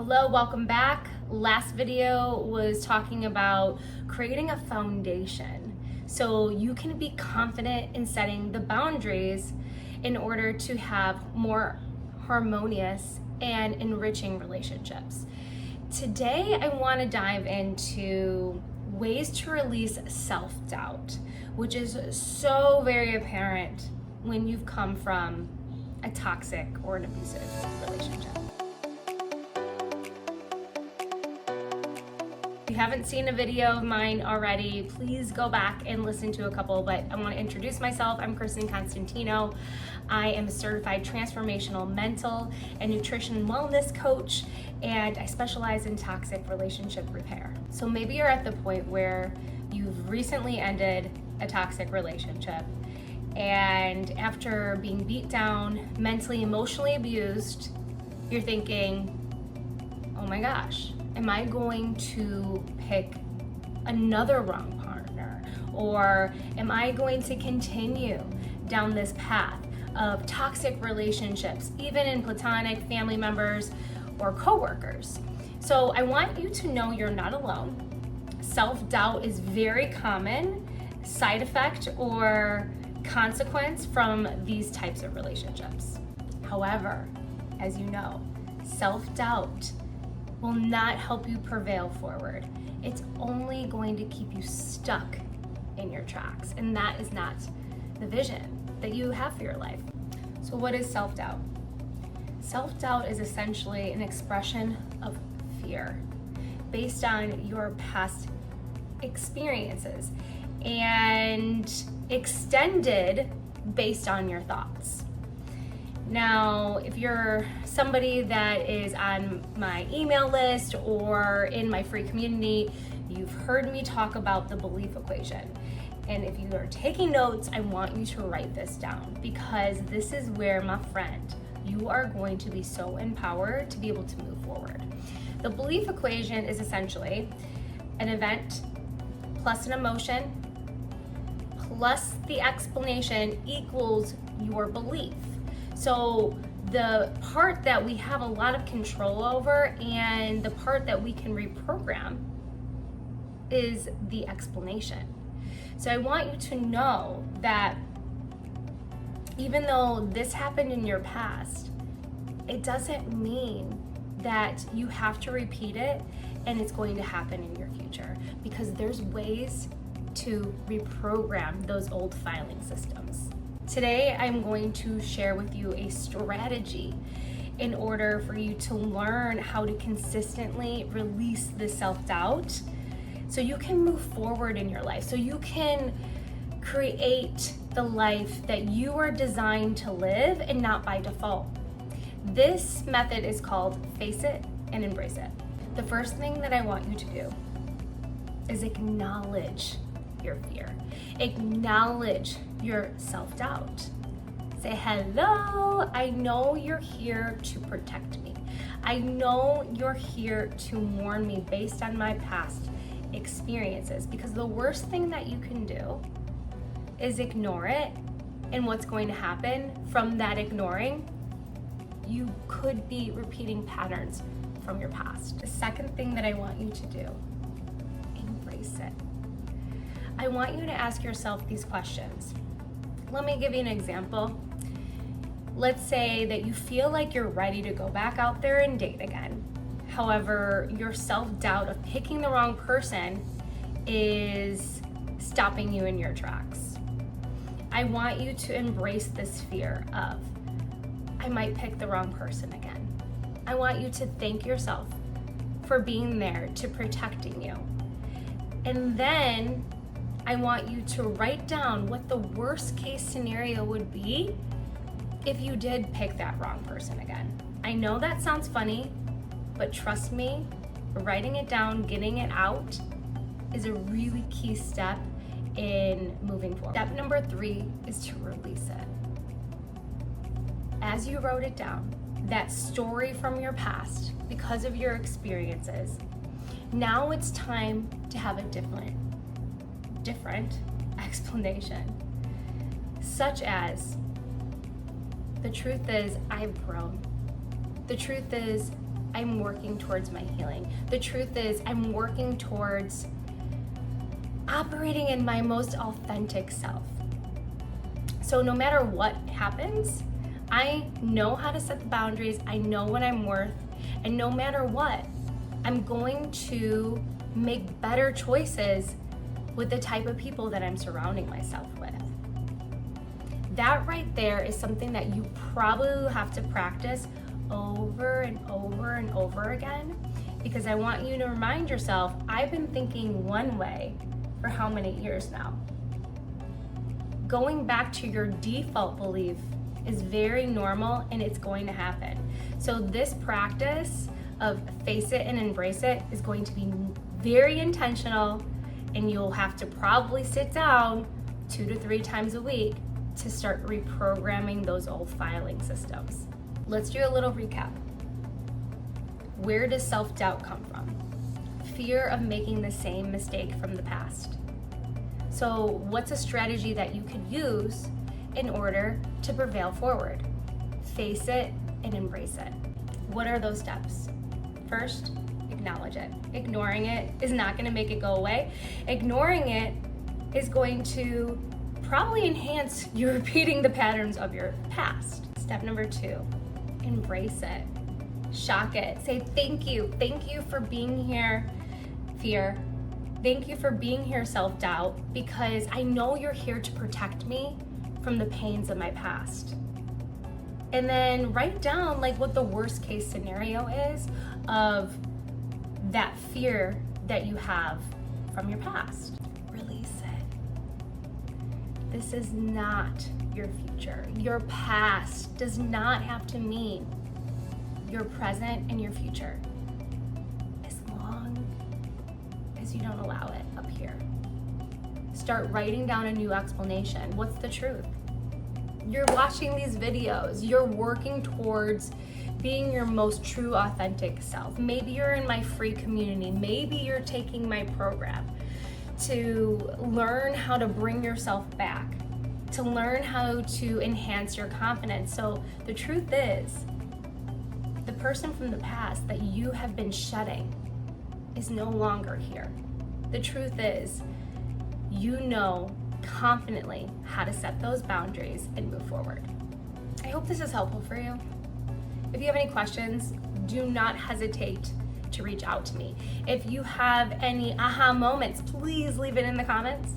Hello, welcome back. Last video was talking about creating a foundation so you can be confident in setting the boundaries in order to have more harmonious and enriching relationships. Today, I want to dive into ways to release self-doubt, which is so very apparent when you've come from a toxic or an abusive relationship. If you haven't seen a video of mine already, please go back and listen to a couple, but I want to introduce myself. I'm Kristen Constantino. I am a certified transformational mental and nutrition wellness coach, and I specialize in toxic relationship repair. So maybe you're at the point where you've recently ended a toxic relationship, and after being beat down, mentally, emotionally abused, you're thinking, oh my gosh, am I going to pick another wrong partner? Or am I going to continue down this path of toxic relationships, even in platonic family members or coworkers? So I want you to know you're not alone. Self-doubt is very common side effect or consequence from these types of relationships. However, as you know, self-doubt will not help you prevail forward. It's only going to keep you stuck in your tracks, and that is not the vision that you have for your life. So what is self-doubt? Self-doubt is essentially an expression of fear based on your past experiences and extended based on your thoughts. Now, if you're somebody that is on my email list or in my free community, you've heard me talk about the belief equation. And if you are taking notes, I want you to write this down, because this is where, my friend, you are going to be so empowered to be able to move forward. The belief equation is essentially an event plus an emotion plus the explanation equals your belief. So the part that we have a lot of control over and the part that we can reprogram is the explanation. So I want you to know that even though this happened in your past, it doesn't mean that you have to repeat it and it's going to happen in your future, because there's ways to reprogram those old filing systems. Today, I'm going to share with you a strategy in order for you to learn how to consistently release the self-doubt so you can move forward in your life, so you can create the life that you are designed to live and not by default. This method is called Face It and Embrace It. The first thing that I want you to do is acknowledge your fear. Acknowledge your self-doubt. Say, hello, I know you're here to protect me. I know you're here to warn me based on my past experiences, because the worst thing that you can do is ignore it, and what's going to happen from that ignoring, you could be repeating patterns from your past. The second thing that I want you to do, embrace it. I want you to ask yourself these questions. Let me give you an example. Let's say that you feel like you're ready to go back out there and date again. However, your self-doubt of picking the wrong person is stopping you in your tracks. I want you to embrace this fear of, I might pick the wrong person again. I want you to thank yourself for being there to protecting you. And then I want you to write down what the worst case scenario would be if you did pick that wrong person again. I know that sounds funny, but trust me, writing it down, getting it out is a really key step in moving forward. Step number 3 is to release it. As you wrote it down, that story from your past, because of your experiences, now it's time to have a different explanation, such as, the truth is I've grown. The truth is I'm working towards my healing. The truth is, I'm working towards operating in my most authentic self. So no matter what happens, I know how to set the boundaries, I know what I'm worth, and no matter what, I'm going to make better choices with the type of people that I'm surrounding myself with. That right there is something that you probably will have to practice over and over and over again, because I want you to remind yourself, I've been thinking one way for how many years now? Going back to your default belief is very normal, and it's going to happen. So this practice of face it and embrace it is going to be very intentional, and you'll have to probably sit down 2 to 3 times a week to start reprogramming those old filing systems. Let's do a little recap. Where does self-doubt come from? Fear of making the same mistake from the past. So what's a strategy that you could use in order to prevail forward? Face it and embrace it. What are those steps? First, acknowledge it. Ignoring it is not going to make it go away. Ignoring it is going to probably enhance you repeating the patterns of your past. Step number 2, embrace it. Shock it. Say thank you. Thank you for being here, fear. Thank you for being here, self-doubt, because I know you're here to protect me from the pains of my past. And then write down like what the worst case scenario is of that fear that you have from your past. Release it. This is not your future. Your past does not have to mean your present and your future, as long as you don't allow it up here. Start writing down a new explanation. What's the truth? You're watching these videos, you're working towards being your most true, authentic self. Maybe you're in my free community. Maybe you're taking my program to learn how to bring yourself back, to learn how to enhance your confidence. So the truth is, the person from the past that you have been shedding is no longer here. The truth is, you know confidently how to set those boundaries and move forward. I hope this is helpful for you. If you have any questions, do not hesitate to reach out to me. If you have any aha moments, please leave it in the comments.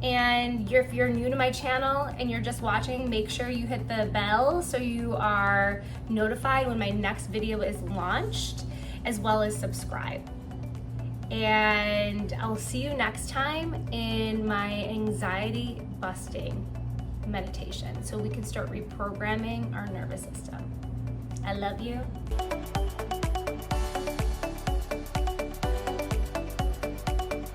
And if you're new to my channel and you're just watching, make sure you hit the bell so you are notified when my next video is launched, as well as subscribe. And I'll see you next time in my anxiety busting meditation so we can start reprogramming our nervous system. I love you.